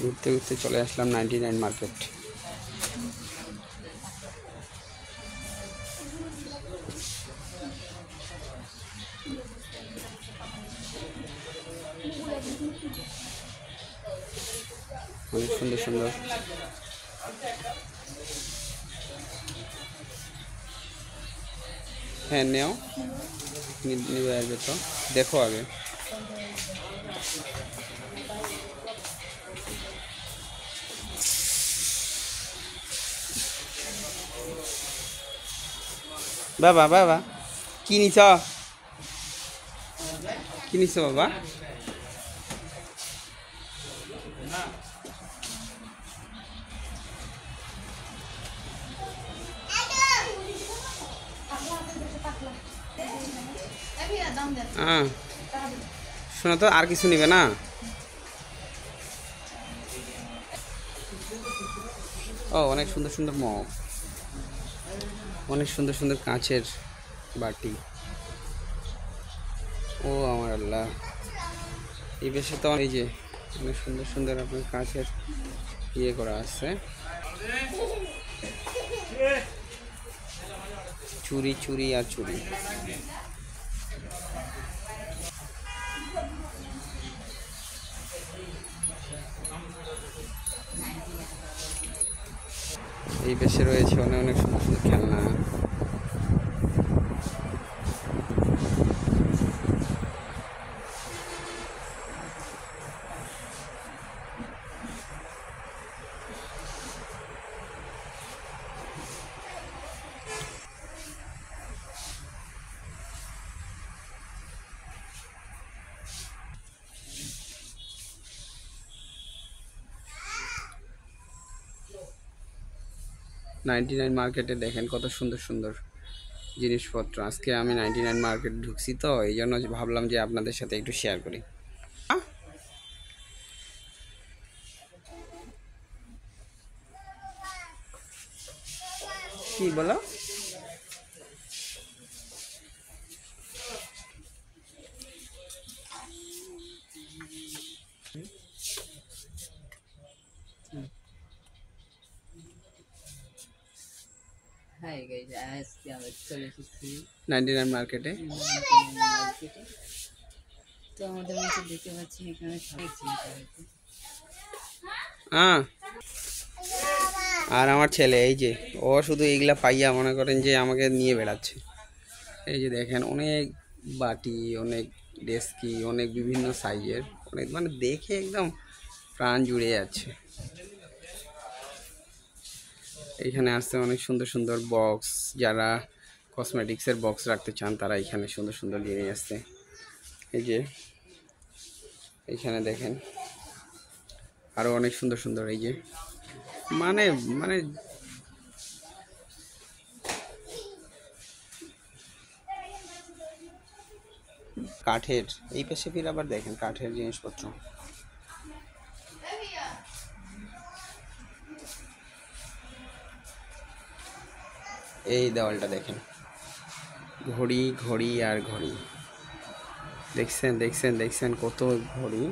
ঘুরতে ঘুরতে চলে আসলাম 99 মার্কেট। অনেক সুন্দর সুন্দর হ্যাঁ নেও, নিয়ে আসবে তো, দেখো আগে। বাবা বাবা কি নিছ, কি নিছ বাবা? হ্যাঁ শোনো তো, আর কিছু নিবে না? ও অনেক সুন্দর সুন্দর মগ, অনেক সুন্দর সুন্দর কাঁচের বাটি। ও আমার আল্লাহ, এই বেশে তো এই যে অনেক সুন্দর সুন্দর আপনার কাঁচের ইয়ে করা আছে, চুরি চুরি আর চুরি। এই বেশে রয়েছে অনেক অনেক সুন্দর সুন্দর খেলনা। নাইনটি-নাইন মার্কেটে দেখেন কত সুন্দর সুন্দর জিনিসপত্র। আজকে আমি 99 মার্কেট ঢুকছি, তো এই জন্য ভাবলাম যে আপনাদের সাথে একটু শেয়ার করি। কি বলো? হাই গাইস, আজকে আমরা চলে এসেছি 99 মার্কেটে। মার্কেটে। তো আমাদের মধ্যে দেখতে পাচ্ছি এখানে হ্যাঁ, আর আমার ছেলে এই যে ও শুধু এইগুলা পাইয়া মনে করেন যে আমাকে নিয়ে বেড়াচ্ছে। এই যে দেখেন অনেক বাটি, অনেক ডেস্কি, অনেক বিভিন্ন সাইজের, অনেক মানে দেখে একদম প্রাণ জুড়ে যাচ্ছে। এইখানে আসছে অনেক সুন্দর সুন্দর বক্স, যারা কসমেটিক্সের বক্স রাখতে চান তারা এখানে সুন্দর সুন্দর নিয়ে আসছে। এই যে এইখানে দেখেন আরও অনেক সুন্দর সুন্দর, এই যে মানে মানে কাঠের, এই পাশে ফির আবার দেখেন কাঠের জিনিসপত্র। এই দেওয়ালটা দেখেন, ঘড়ি ঘড়ি আর ঘড়ি, দেখছেন দেখছেন দেখছেন কত ঘড়ি।